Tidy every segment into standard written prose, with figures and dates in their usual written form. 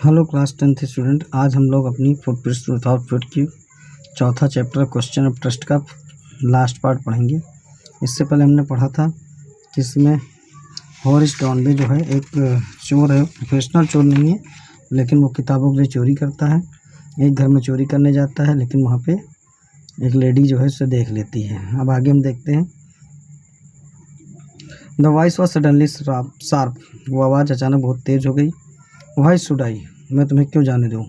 Hello class 10th student, आज हम लोग अपनी फुटप्रिंट्स विदाउट फीट की चौथा चैप्टर क्वेश्चन ऑफ ट्रस्ट का लास्ट पार्ट पढ़ेंगे। इससे पहले हमने पढ़ा था कि इसमें हॉरिस डॉनबे जो है एक चोर है, प्रोफेशनल चोर नहीं है, लेकिन वो किताबों के लिए चोरी करता है। एक घर में चोरी करने जाता है, लेकिन वहाँ पे एक लेडी जो है उसे देख लेती है। अब आगे हम देखते हैं। The voice was suddenly sharp, वो आवाज़ अचानक बहुत तेज़ हो गई। वाई शुड आई, मैं तुम्हें क्यों जाने दूँ।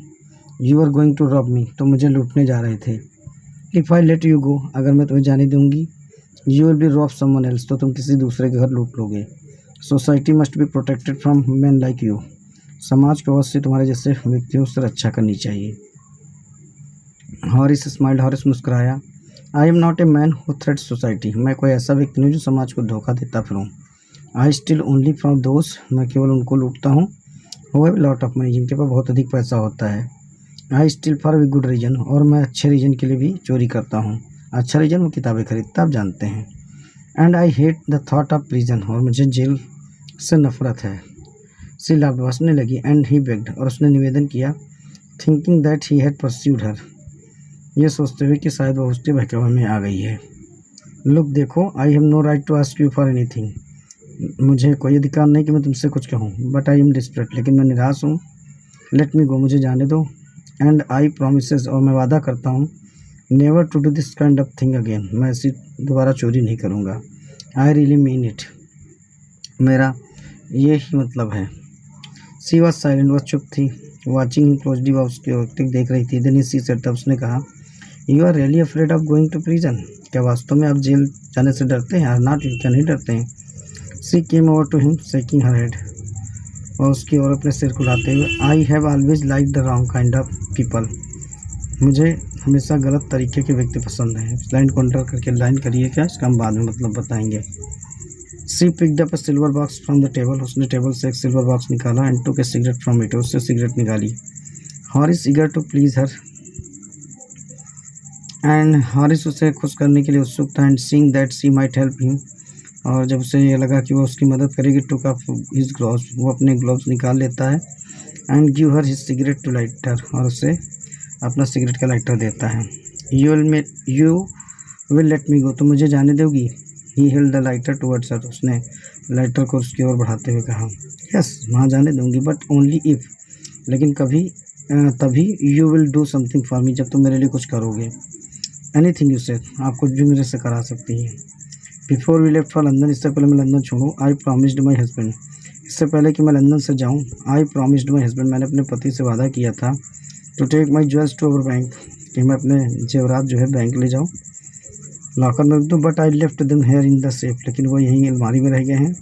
You are going to rob me, तो मुझे लूटने जा रहे थे। If I let you go, अगर मैं तुम्हें जाने दूंगी, you will be rob someone else, तो तुम किसी दूसरे के घर लूट लोगे। Society must be protected from man like you, समाज को अवश्य तुम्हारे जैसे व्यक्तियों से रक्षा करनी चाहिए। हॉरिस स्माइल्ड, हॉरिस मुस्कुराया। I am not a man who threats society, मैं कोई ऐसा व्यक्ति नहीं जो समाज को धोखा देता फिरूँ। आई स्टिल ओनली फ्रॉम दोस्त, मैं केवल उनको लूटता हूँ वो है लॉट ऑफ मनी, जिनके पास बहुत अधिक पैसा होता है। I still for a good reason, और मैं अच्छे रीजन के लिए भी चोरी करता हूँ। अच्छा रीजन वो किताबें खरीदता, आप जानते हैं। And I hate the thought of prison, और मुझे जेल से नफरत है। सी लाफ्ड, हंसने लगी। एंड ही बेग्ड, और उसने निवेदन किया। Thinking that he had persuaded her, ये सोचते हुए कि शायद वह उसके बहकावे में आ गई है। लुक, देखो, I have no right to ask you for anything, मुझे कोई अधिकार नहीं कि मैं तुमसे कुछ कहूँ। बट आई एम डिस्परेट, लेकिन मैं निराश हूँ। लेट मी गो, मुझे जाने दो। एंड आई प्रोमिसेस, और मैं वादा करता हूँ, never to do this kind of thing again, मैं ऐसी दोबारा चोरी नहीं करूँगा। आई रियली मीन इट, मेरा ये ही मतलब है। सी वॉज साइलेंट, वह चुप थी। वॉचिंग हिम क्लोजली, वह उसकी ओर देख रही थी। देन सी सेड, तब उसने कहा, you are really afraid of going to prison, क्या वास्तव में आप जेल जाने से डरते हैं? आर नॉट, क्या नहीं डरते हैं? She came over to him shaking her head, और उसकी ओर अपने सिर को हिलाते हुए। I have always like the wrong kind of people, मुझे हमेशा गलत तरीके के व्यक्ति पसंद हैं। इस लाइन को अंडर करके लाइन करिए, क्या इसका हम बाद में मतलब बताएंगे। She picked up a silver box from the table, उसने टेबल से एक सिल्वर बॉक्स निकाला। And took a cigarette from it, उससे सिगरेट निकाली। Horace eager to please her, and Horace उसे खुश करने के लिए उत्सुक था। And seeing that she might help him, और जब उसे ये लगा कि वो उसकी मदद करेगी, टुक ऑफ हिज ग्लोव्स, वो अपने ग्लोव्स निकाल लेता है। And give her his cigarette to lighter, और उसे अपना सिगरेट का लाइटर देता है। You will let me go, तो मुझे जाने दोगी। He held the lighter towards her, उसने लाइटर को उसकी ओर बढ़ाते हुए कहा, यस, वहाँ जाने दूंगी, बट ओनली इफ़, लेकिन तभी you will do something for me, जब तुम मेरे लिए कुछ करोगे। एनीथिंग यू सेड, आप कुछ भी मेरे से करा सकती हैं। Before we left for London, इससे पहले मैं लंदन छोड़ूँ, आई प्रॉमिस्ड माई हस्बैंड, इससे पहले कि मैं लंदन से जाऊँ, आई प्रॉमिस्ड माई हस्बैंड, मैंने अपने पति से वादा किया था, to take my jewels to our bank, कि मैं अपने जेवरात जो है बैंक ले जाऊँ, लॉकर में रख दूँ। But I left them here in the safe, लेकिन वो यहीं अलमारी में रह गए हैं।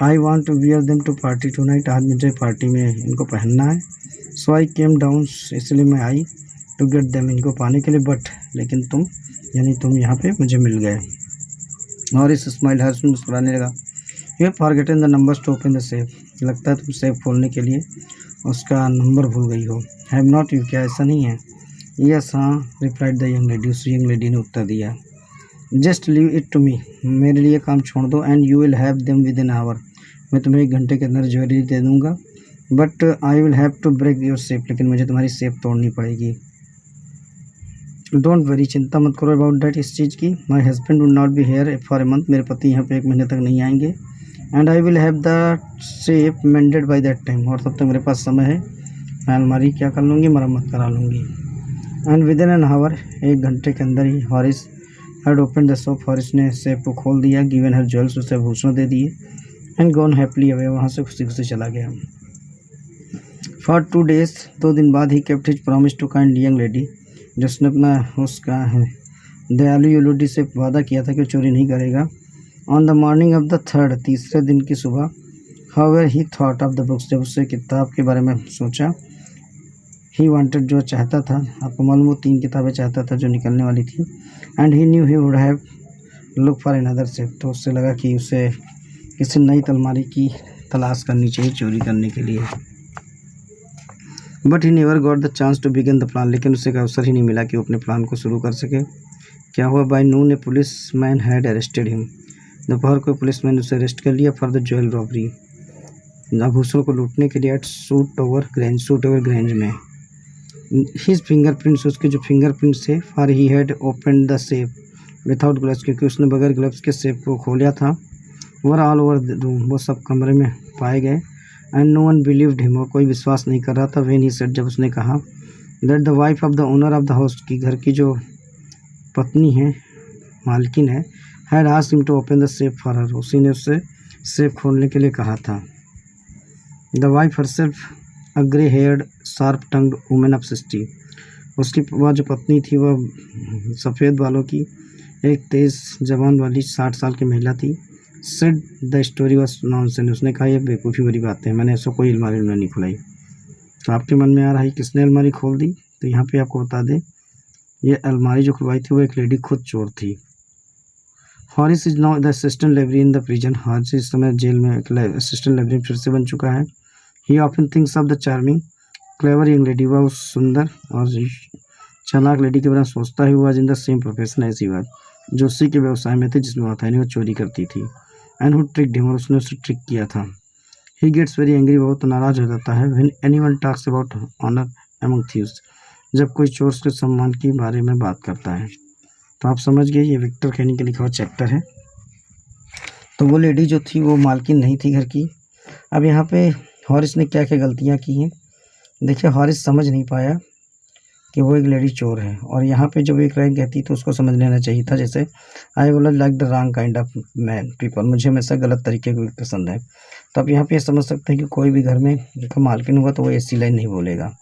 I want to wear them to party tonight, आज मुझे पार्टी में इनको पहनना है। सो आई केम डाउन, इसलिए मैं आई, टू गेट देम, इनको पाने के लिए। बट, लेकिन तुम यहाँ पे मुझे मिल गए। और इस स्माइल, हर्ष मुस्कुराने लगा। You have forgotten the numbers to open the safe, लगता है तुम सेफ खोलने के लिए उसका नंबर भूल गई हो। हैव नॉट यू, क्या ऐसा नहीं है? यस, हाँ, रिप्लाइड द यंग लेडी, उस यंग लेडी ने उत्तर दिया। Just leave it to me, मेरे लिए काम छोड़ दो। And you will have them with an hour, मैं तुम्हें 1 घंटे के अंदर ज्वेलरी दे दूँगा। But I will have to break your safe, लेकिन मुझे तुम्हारी सेफ तोड़नी पड़ेगी। डोंट वरी, चिंता मत करो अबाउट डैट, इस चीज़ की। My husband would not be here for a month, मेरे पति यहाँ पे 1 महीने तक नहीं आएंगे। And I will have the safe मेंडेड by that time, और तब तक मेरे पास समय है, मैं अलमारी क्या कर लूँगी, मरम्मत करा लूँगी। And within an hour, 1 घंटे के अंदर ही Horace had open the shop, Horace ने सेफ को खोल दिया। गिवन हर ज्वेल्स, उसे आभूषण दे दिए। एंड गॉन हैप्पीली अवे, वहाँ से खुशी खुशी चला गया। फॉर 2 days, 2 दिन बाद ही kept his promise to kind young lady, जिसने अपना उसका दयालु युलूडी से वादा किया था कि वो चोरी नहीं करेगा। On the morning of the 3rd, तीसरे दिन की सुबह, however he thought of the books, जब उससे किताब के बारे में सोचा। ही वांटेड, जो चाहता था, आपको मालूम, वो 3 किताबें चाहता था जो निकलने वाली थी। And he new he would have look for another safe, तो उससे लगा कि उसे किसी नई अलमारी की तलाश करनी चाहिए चोरी करने के लिए। But he never got the chance to begin the plan, लेकिन उसे अवसर ही नहीं मिला कि वो अपने प्लान को शुरू कर सके। क्या हुआ? By noon A police man had arrested him, दोपहर को पुलिस मैन उसे अरेस्ट कर लिया फॉर द ज्वेल रॉबरी, आभूषण को लूटने के लिए एट शूट ओवर ग्रेंज में। हिज फिंगरप्रिंट्स, उसके जो फिंगरप्रिंट्स थे, for he had open the safe without gloves, क्योंकि उसने बगैर ग्लव्स के सेफ को खोला था। Were all over the room, वो सब कमरे में पाए गए। And no one believed him, और कोई विश्वास नहीं कर रहा था। व्हेन ही सेड, जब उसने कहा, that the wife of the owner of the house, की घर की जो पत्नी है, मालकिन है, had asked him to open the safe for her, उसी ने उससे सेफ खोलने के लिए कहा था। The wife herself a grey haired sharp tongued women of 60, उसकी वह जो पत्नी थी वह सफ़ेद बालों की एक तेज़ जबान वाली 60 साल की महिला थी। Said the story was nonsense, उसने कहा यह बेवकूफ़ी भरी बात है, मैंने ऐसा कोई अलमारी नहीं खुलाई। तो आपके मन में आ रहा है किसने अलमारी खोल दी, तो यहाँ पे आपको बता दें, ये अलमारी जो खुलवाई थी वो एक लेडी खुद चोर थी। हॉरिस is now the assistant librarian in the prison, हॉरिस इस समय जेल में असिस्टेंट लाइब्रेरियन फिर से बन चुका है। ही often thinks of the charming clever young lady, वह उस सुंदर और चालाक लेडी के बारे में सोचता है। वह इन द सेम प्रोफेशन, ऐसी बात जो उसी के व्यवसाय में थे जिसमें वह था, यानी वो चोरी करती थी। एंड हु ट्रिक्ड हिम, और उसने उसे ट्रिक किया था। ही गेट्स वेरी एंग्री, बहुत नाराज हो जाता है। When anyone talks about honour among thieves, जब कोई चोर के सम्मान के बारे में बात करता है। तो आप समझ गए, ये विक्टर कैनी का लिखा हुआ चैप्टर है। तो वो लेडी जो थी वो मालकिन नहीं थी घर की। अब यहाँ पे हॉरिस ने क्या क्या गलतियाँ की हैं, देखिए हॉरिस समझ नहीं पाया कि वो एक लेडी चोर है, और यहाँ पे जब एक लाइन कहती तो उसको समझ लेना चाहिए था, जैसे I would like the wrong kind of man people, मुझे हमेशा गलत तरीके को पसंद है। तो आप यहाँ पे समझ सकते हैं कि कोई भी घर में जिसका मालकिन होगा तो वो ऐसी लाइन नहीं बोलेगा।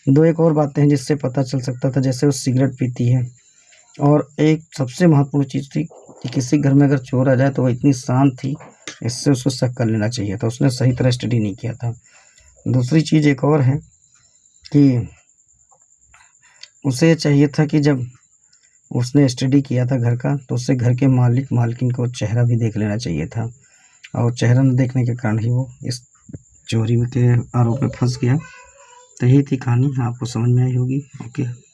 दो एक और बातें हैं जिससे पता चल सकता था, जैसे वो सिगरेट पीती है, और एक सबसे महत्वपूर्ण चीज़ थी कि किसी घर में अगर चोर आ जाए तो वो इतनी शांत थी, इससे उसको शक कर लेना चाहिए था, उसने सही तरह स्टडी नहीं किया था। दूसरी चीज़ एक और है कि उसे चाहिए था कि जब उसने स्टडी किया था घर का, तो उससे घर के मालिक मालकिन को चेहरा भी देख लेना चाहिए था, और चेहरा न देखने के कारण ही वो इस चोरी के आरोप में फंस गया। तो यही थी कहानी, आपको समझ में आई होगी। ओके।